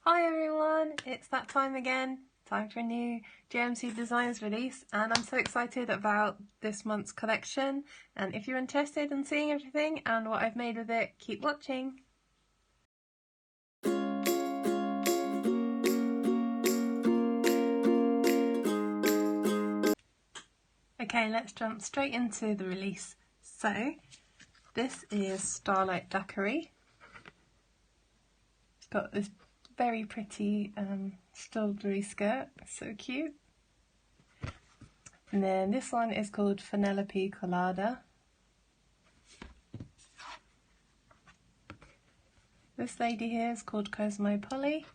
Hi everyone, it's that time again. Time for a new JMC Designs release, and I'm so excited about this month's collection. And if you're interested in seeing everything and what I've made with it, keep watching. Okay, let's jump straight into the release. So, this is Starlight Daiquiri. It's got this very pretty strawberry skirt, so cute. And then this one is called Penelope Colada. This lady here is called Cosmo Polly.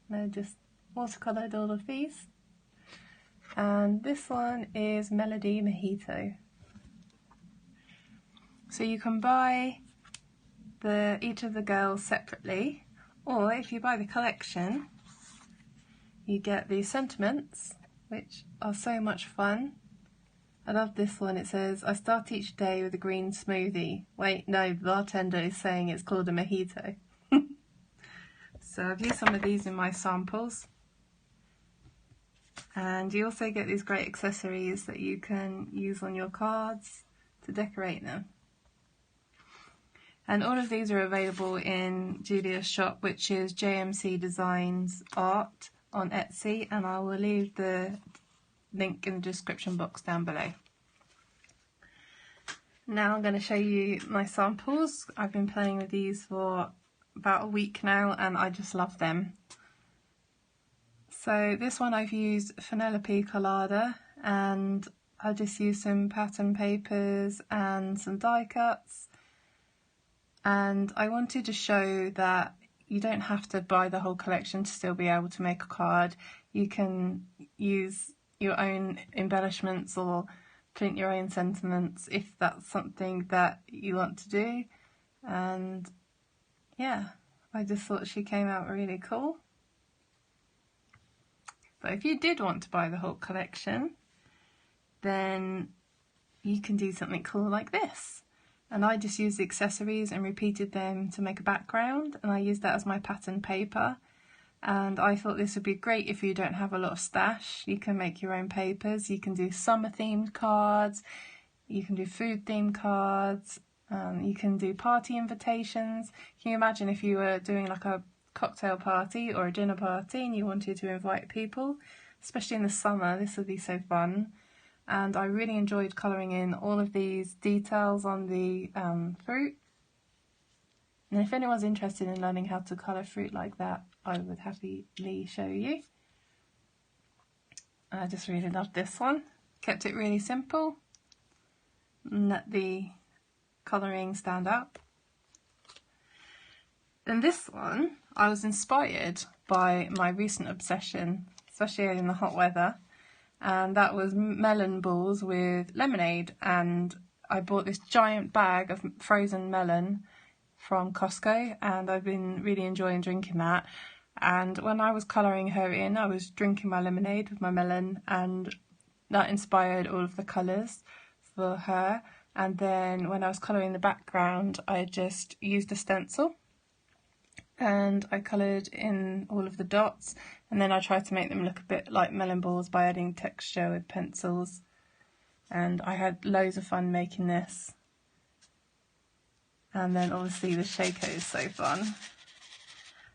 And I just watercoloured all of these. And this one is Melody Mojito. So you can buy each of the girls separately, or if you buy the collection, you get these sentiments, which are so much fun. I love this one. It says, "I start each day with a green smoothie." Wait, no, the bartender is saying it's called a mojito. So I've used some of these in my samples. And you also get these great accessories that you can use on your cards to decorate them. And all of these are available in Julia's shop, which is JMC Designs Art on Etsy, and I will leave the link in the description box down below. Now I'm going to show you my samples. I've been playing with these for about a week now and I just love them. So this one I've used Penelope Colada, and I just used some pattern papers and some die cuts. And I wanted to show that you don't have to buy the whole collection to still be able to make a card. You can use your own embellishments or print your own sentiments if that's something that you want to do. And yeah, I just thought she came out really cool. But if you did want to buy the whole collection, then you can do something cool like this. And I just used the accessories and repeated them to make a background, and I used that as my pattern paper. And I thought this would be great if you don't have a lot of stash. You can make your own papers. You can do summer themed cards, you can do food themed cards, you can do party invitations. Can you imagine if you were doing like a cocktail party or a dinner party and you wanted to invite people, especially in the summer? This would be so fun. And I really enjoyed colouring in all of these details on the fruit. And if anyone's interested in learning how to colour fruit like that, I would happily show you. I just really loved this one. Kept it really simple and let the colouring stand out. Then this one, I was inspired by my recent obsession, especially in the hot weather. And that was melon balls with lemonade, and I bought this giant bag of frozen melon from Costco, and I've been really enjoying drinking that. And when I was colouring her in, I was drinking my lemonade with my melon, and that inspired all of the colours for her. And then when I was colouring the background, I just used a stencil and I coloured in all of the dots, and then I tried to make them look a bit like melon balls by adding texture with pencils. And I had loads of fun making this. And then obviously the shaker is so fun.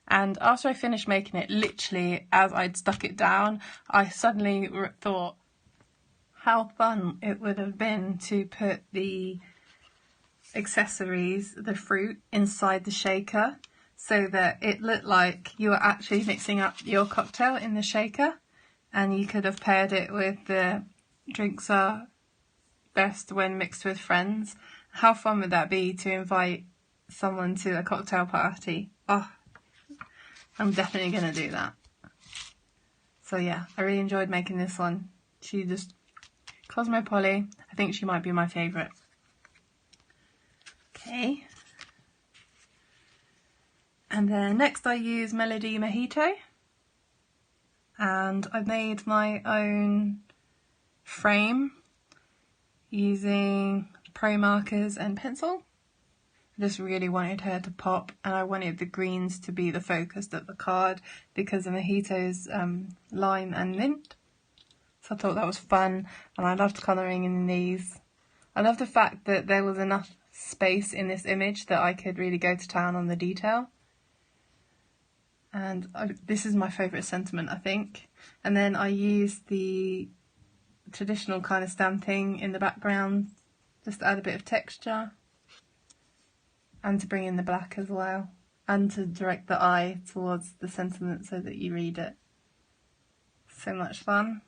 And after I finished making it, literally as I'd stuck it down, I suddenly thought how fun it would have been to put the accessories, the fruit, inside the shaker, so that it looked like you were actually mixing up your cocktail in the shaker, and you could have paired it with the drinks are best when mixed with friends. How fun would that be to invite someone to a cocktail party? Oh, I'm definitely going to do that. So yeah, I really enjoyed making this one. She just, Cosmo Polly, I think she might be my favourite. Okay. And then next I use Melody Mojito, and I made my own frame using pro markers and pencil. I just really wanted her to pop, and I wanted the greens to be the focus of the card because of Mojito's lime and mint. So I thought that was fun, and I loved colouring in these. I love the fact that there was enough space in this image that I could really go to town on the detail. And this is my favourite sentiment, I think. And then I used the traditional kind of stamping in the background just to add a bit of texture. And to bring in the black as well, and to direct the eye towards the sentiment so that you read it. So much fun.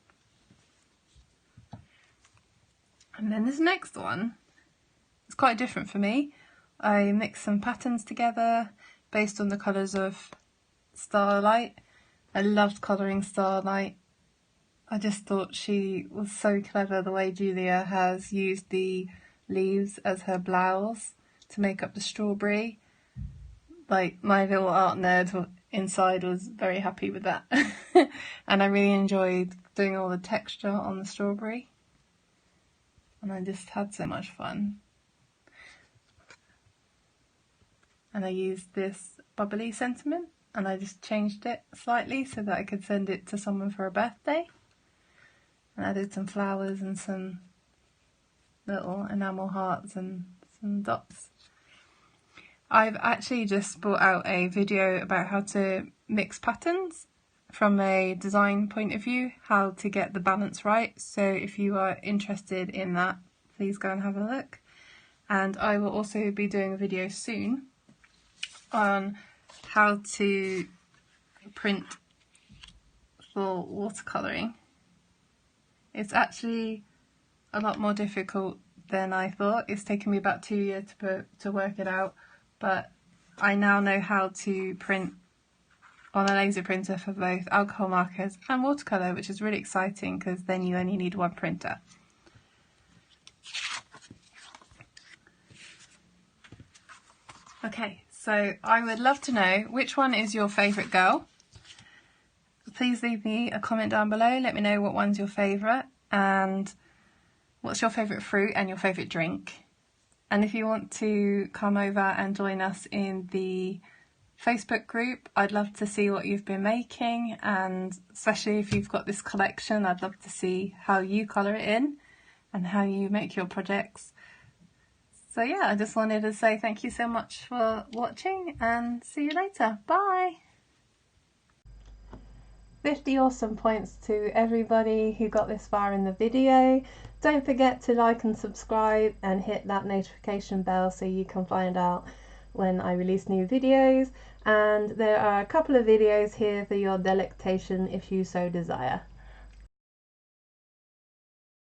And then this next one is quite different for me. I mixed some patterns together based on the colours of Starlight. I loved colouring Starlight. I just thought she was so clever the way Julia has used the leaves as her blouse to make up the strawberry. Like, my little art nerd inside was very happy with that. And I really enjoyed doing all the texture on the strawberry. And I just had so much fun. And I used this bubbly sentiment, and I just changed it slightly so that I could send it to someone for a birthday. And I did some flowers and some little enamel hearts and some dots. I've actually just brought out a video about how to mix patterns from a design point of view, how to get the balance right. So if you are interested in that, please go and have a look. And I will also be doing a video soon on how to print for watercolouring. It's actually a lot more difficult than I thought. It's taken me about 2 years to work it out. But I now know how to print on a laser printer for both alcohol markers and watercolour, which is really exciting because then you only need one printer. Okay, so I would love to know which one is your favourite girl. Please leave me a comment down below, let me know what one's your favourite and what's your favourite fruit and your favourite drink. And if you want to come over and join us in the Facebook group, I'd love to see what you've been making, and especially if you've got this collection, I'd love to see how you colour it in and how you make your projects. So yeah, I just wanted to say thank you so much for watching and see you later. Bye! 50 awesome points to everybody who got this far in the video. Don't forget to like and subscribe and hit that notification bell so you can find out when I release new videos. And there are a couple of videos here for your delectation if you so desire.